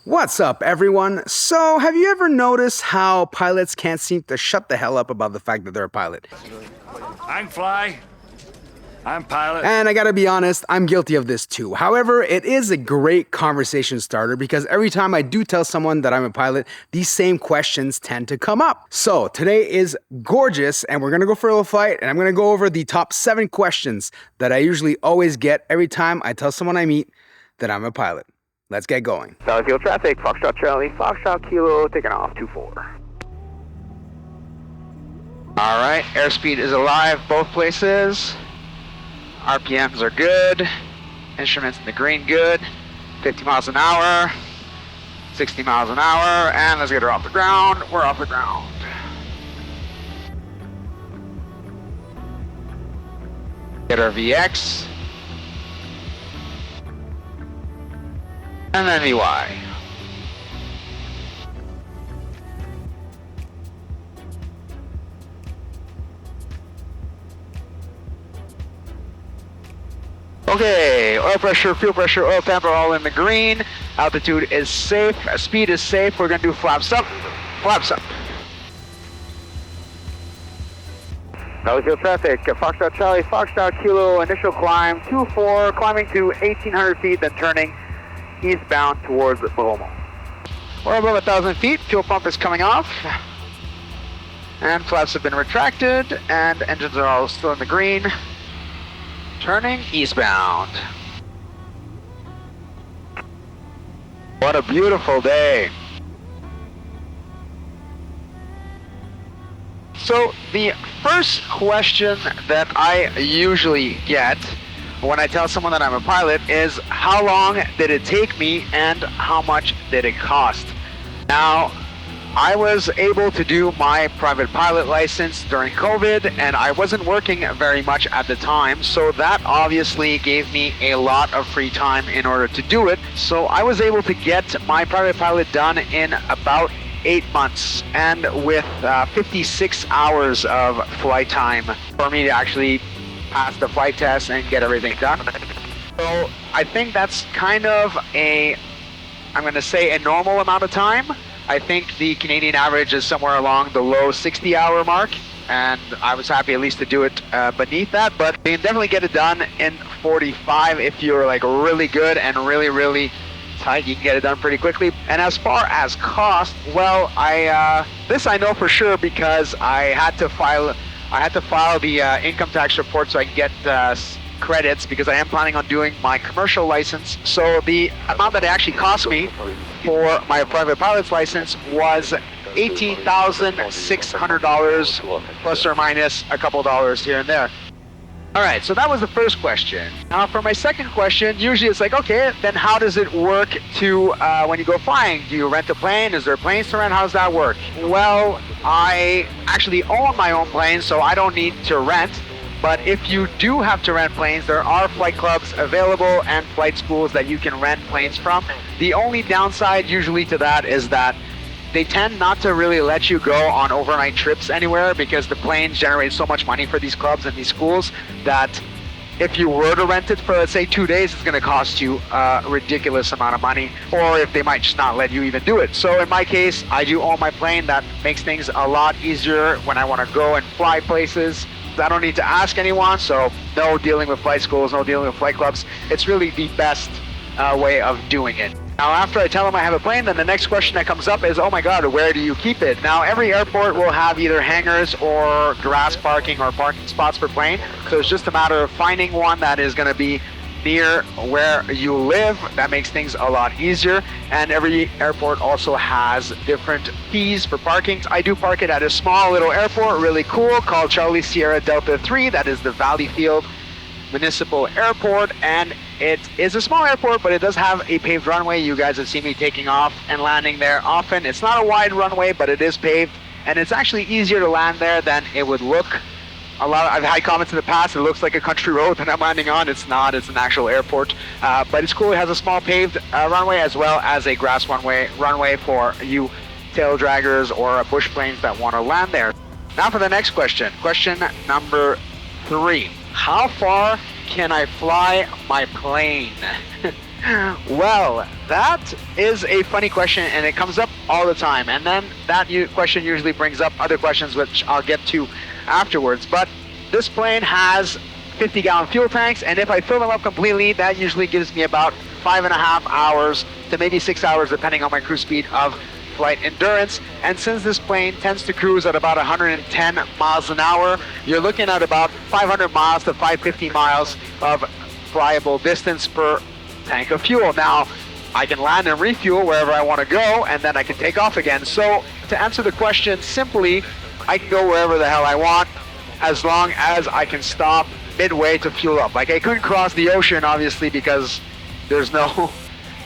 What's up, everyone? So, have you ever noticed how pilots can't seem to shut the hell up about the fact that they're a pilot? I can fly. I'm pilot. And I gotta be honest, I'm guilty of this too. However, it is a great conversation starter because every time I do tell someone that I'm a pilot, these same questions tend to come up. So, today is gorgeous, and we're gonna go for a little flight, and I'm gonna go over the top 7 questions that I usually always get every time I tell someone I meet that I'm a pilot. Let's get going. Valley Field traffic, Foxtrot Charlie, Foxtrot Kilo, taking off 24. Alright, airspeed is alive both places. RPMs are good. Instruments in the green good. 50 miles an hour. 60 miles an hour. And let's get her off the ground. We're off the ground. Get our VX. And then VY. Okay, oil pressure, fuel pressure, oil temp are all in the green. Altitude is safe, speed is safe. We're gonna do flaps up, flaps up. Valley Field traffic, Foxtrot Charlie, Foxtrot Kilo, initial climb 24, climbing to 1,800 feet, then turning eastbound towards Bohomo. We're above 1,000 feet, fuel pump is coming off. And flaps have been retracted, and engines are all still in the green. Turning eastbound. What a beautiful day. So the first question that I usually get when I tell someone that I'm a pilot is, how long did it take me and how much did it cost? Now, I was able to do my private pilot license during COVID, and I wasn't working very much at the time, so that obviously gave me a lot of free time in order to do it. So I was able to get my private pilot done in about 8 months, and with 56 hours of flight time for me to actually pass the flight test and get everything done. So I think that's kind of I'm going to say a normal amount of time. I think the Canadian average is somewhere along the low 60-hour mark, and I was happy at least to do it beneath that, but you can definitely get it done in 45 if you're like really good and really tight. You can get it done pretty quickly. And as far as cost, well, this I know for sure because I had to file the income tax report so I can get credits, because I am planning on doing my commercial license. So the amount that it actually cost me for my private pilot's license was $18,600 plus or minus a couple dollars here and there. All right, so that was the first question. Now for my second question, usually it's like, okay, then how does it work to when you go flying? Do you rent a plane? Is there planes to rent? How does that work? Well, I actually own my own plane, so I don't need to rent. But if you do have to rent planes, there are flight clubs available and flight schools that you can rent planes from. The only downside usually to that is that they tend not to really let you go on overnight trips anywhere, because the planes generate so much money for these clubs and these schools that if you were to rent it for, let's say, 2 days, it's going to cost you a ridiculous amount of money, or if they might just not let you even do it. So in my case, I do own my plane. That makes things a lot easier when I want to go and fly places. I don't need to ask anyone, so no dealing with flight schools, no dealing with flight clubs. It's really the best way of doing it. Now, after I tell them I have a plane, then the next question that comes up is, oh my God, where do you keep it? Now, every airport will have either hangars or grass parking or parking spots for plane. So it's just a matter of finding one that is going to be near where you live. That makes things a lot easier. And every airport also has different fees for parking. I do park it at a small little airport, really cool, called Charlie Sierra Delta 3. That is the Valley Field Municipal Airport, and it is a small airport, but it does have a paved runway. You guys have seen me taking off and landing there often. It's not a wide runway, but it is paved, and it's actually easier to land there than it would look. I've had comments in the past, it looks like a country road that I'm landing on. It's not, it's an actual airport. But it's cool, it has a small paved runway as well as a grass runway for you tail draggers or bush planes that want to land there. Now for the next question. Question number 3. How far can I fly my plane? Well, that is a funny question, and it comes up all the time. And then that question usually brings up other questions, which I'll get to afterwards. But this plane has 50-gallon fuel tanks, and if I fill them up completely, that usually gives me about 5.5 hours to maybe 6 hours, depending on my cruise speed of flight endurance. And since this plane tends to cruise at about 110 miles an hour, you're looking at about 500 miles to 550 miles of flyable distance per tank of fuel. Now, I can land and refuel wherever I want to go, and then I can take off again. So to answer the question simply, I can go wherever the hell I want as long as I can stop midway to fuel up. Like, I couldn't cross the ocean, obviously, because there's no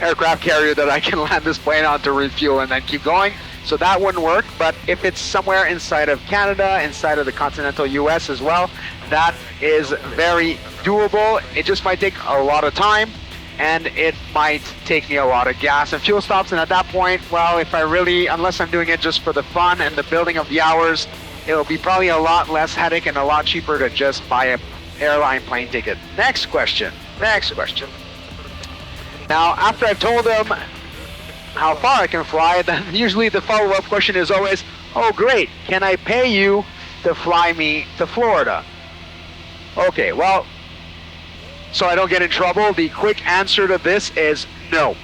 aircraft carrier that I can land this plane on to refuel and then keep going. So that wouldn't work. But if it's somewhere inside of Canada, inside of the continental US as well, that is very doable. It just might take a lot of time, and it might take me a lot of gas and fuel stops. And at that point, well, if I really, unless I'm doing it just for the fun and the building of the hours, it'll be probably a lot less headache and a lot cheaper to just buy a airline plane ticket. Next question. Now, after I've told them how far I can fly, then usually the follow-up question is always, oh great, can I pay you to fly me to Florida? Okay, well, so I don't get in trouble, the quick answer to this is no.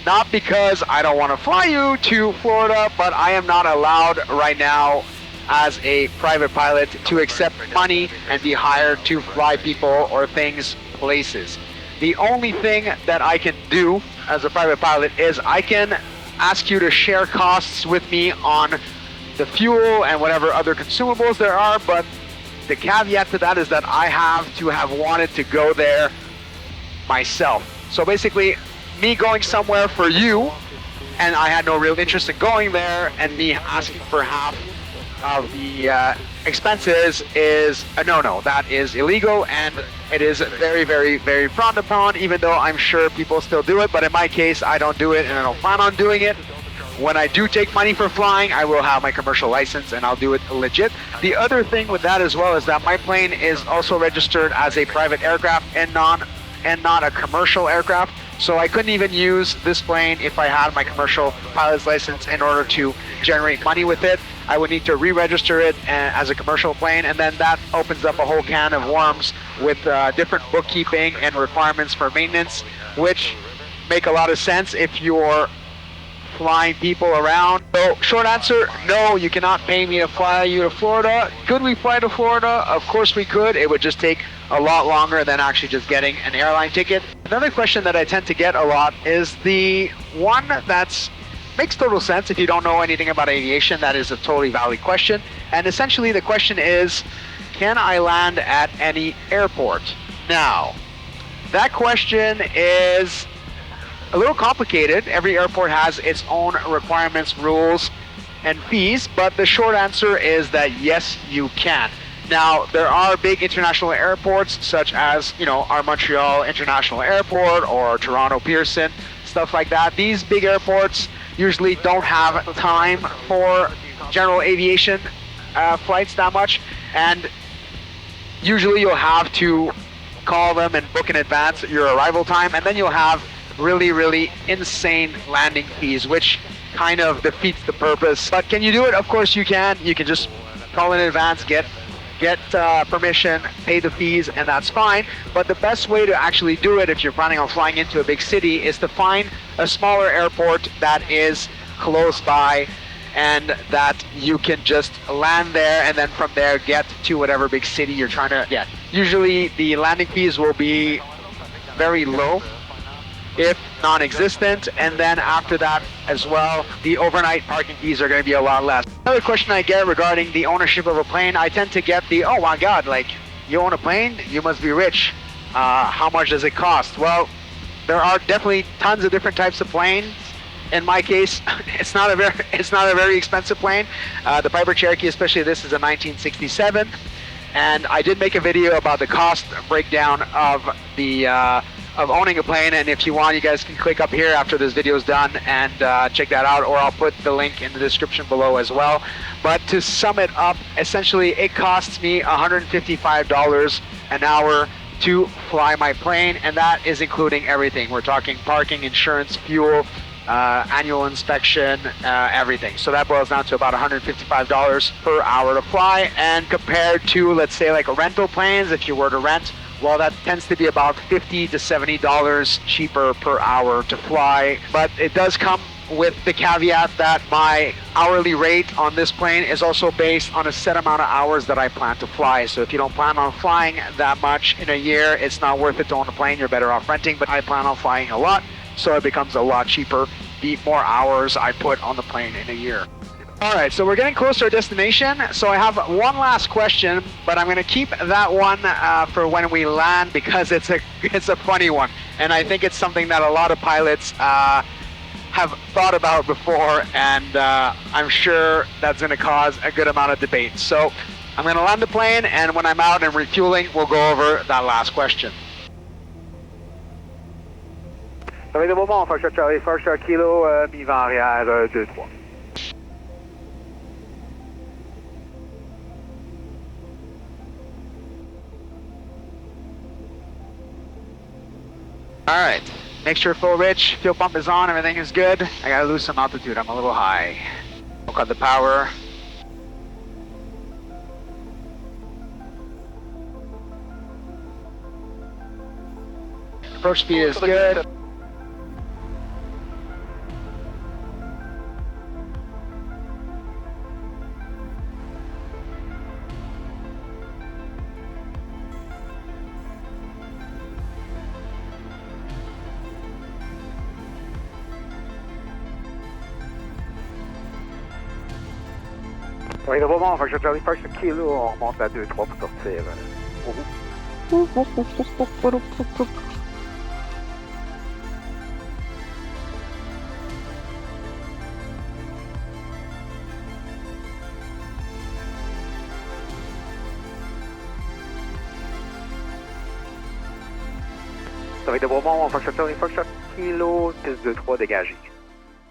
Not because I don't want to fly you to Florida, but I am not allowed right now as a private pilot to accept money and be hired to fly people or things places. The only thing that I can do as a private pilot is I can ask you to share costs with me on the fuel and whatever other consumables there are, but the caveat to that is that I have to have wanted to go there myself. So basically, me going somewhere for you, and I had no real interest in going there, and me asking for half of the expenses is a no-no. That is illegal, and it is very, very, very frowned upon, even though I'm sure people still do it. But in my case, I don't do it, and I don't plan on doing it. When I do take money for flying, I will have my commercial license, and I'll do it legit. The other thing with that as well is that my plane is also registered as a private aircraft and not a commercial aircraft. So I couldn't even use this plane if I had my commercial pilot's license in order to generate money with it. I would need to re-register it as a commercial plane, and then that opens up a whole can of worms with different bookkeeping and requirements for maintenance, which make a lot of sense if you're flying people around. So short answer, no, you cannot pay me to fly you to Florida. Could we fly to Florida? Of course we could. It would just take a lot longer than actually just getting an airline ticket. Another question that I tend to get a lot is the one that's makes total sense if you don't know anything about aviation. That is a totally valid question. And essentially the question is, can I land at any airport? Now, that question is a little complicated. Every airport has its own requirements, rules, and fees, but the short answer is that yes, you can. Now, there are big international airports such as, our Montreal International Airport or Toronto Pearson, stuff like that. These big airports usually don't have time for general aviation flights that much, and usually you'll have to call them and book in advance your arrival time, and then you'll have really, really insane landing fees, which kind of defeats the purpose. But can you do it? Of course you can. You can just call in advance, get permission, pay the fees, and that's fine. But the best way to actually do it if you're planning on flying into a big city is to find a smaller airport that is close by and that you can just land there and then from there get to whatever big city you're trying to get. Usually the landing fees will be very low, if non-existent, and then after that as well, the overnight parking fees are going to be a lot less. Another question I get regarding the ownership of a plane, I tend to get the, oh my god, like, you own a plane? You must be rich. How much does it cost? Well, there are definitely tons of different types of planes. In my case, it's not a very expensive plane. The Piper Cherokee, especially this, is a 1967, and I did make a video about the cost breakdown of the of owning a plane, and if you want, you guys can click up here after this video is done and check that out, or I'll put the link in the description below as well. But to sum it up, essentially it costs me $155 an hour to fly my plane, and that is including everything. We're talking parking, insurance, fuel, annual inspection, everything. So that boils down to about $155 per hour to fly. And compared to, let's say, like rental planes, if you were to rent, well, that tends to be about $50 to $70 cheaper per hour to fly. But it does come with the caveat that my hourly rate on this plane is also based on a set amount of hours that I plan to fly. So if you don't plan on flying that much in a year, it's not worth it to own a plane. You're better off renting. But I plan on flying a lot, so it becomes a lot cheaper the more hours I put on the plane in a year. All right, so we're getting close to our destination. So I have one last question, but I'm going to keep that one for when we land, because it's a funny one, and I think it's something that a lot of pilots have thought about before, and I'm sure that's going to cause a good amount of debate. So I'm going to land the plane, and when I'm out and refueling, we'll go over that last question. Avec de Beaumont, Foxtrot Charlie, Foxtrot Kilo, mi-vent arrière, 2-3. All right, mixture full rich, fuel pump is on, everything is good. I gotta lose some altitude, I'm a little high. We'll cut the power. Approach speed is good. Oui, de Beaumont, Foxtrot Charlie, Foxtrot Kilo, on remonte à 2-3 pour sortir. Avec de Beaumont, Foxtrot Charlie, Foxtrot Kilo, piste 2-3 dégagée.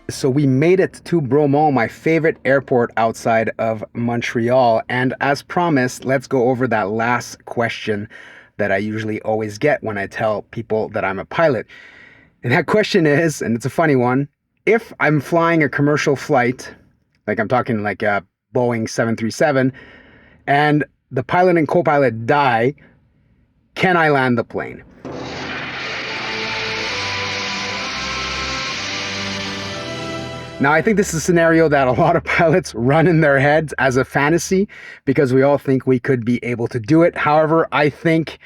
So we made it to Bromont, my favorite airport outside of Montreal. And as promised, let's go over that last question that I usually always get when I tell people that I'm a pilot. And that question is, and it's a funny one, if I'm flying a commercial flight, like I'm talking like a Boeing 737, and the pilot and co-pilot die, can I land the plane? Now, I think this is a scenario that a lot of pilots run in their heads as a fantasy, because we all think we could be able to do it. However, I think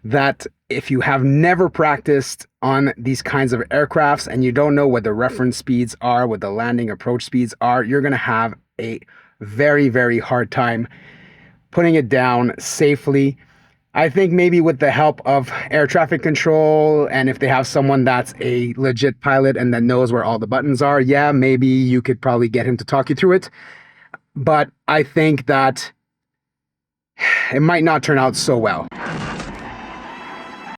that if you have never practiced on these kinds of aircrafts and you don't know what the reference speeds are, what the landing approach speeds are, you're going to have a very, very hard time putting it down safely. I think maybe with the help of air traffic control, and if they have someone that's a legit pilot and that knows where all the buttons are, yeah, maybe you could probably get him to talk you through it. But I think that it might not turn out so well.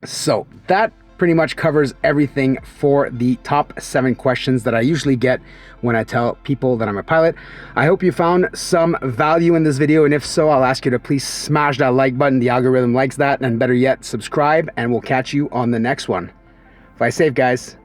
So that pretty much covers everything for the top 7 questions that I usually get when I tell people that I'm a pilot. I hope you found some value in this video, and if so, I'll ask you to please smash that like button. The algorithm likes that, and better yet, subscribe, and we'll catch you on the next one. Fly safe, guys.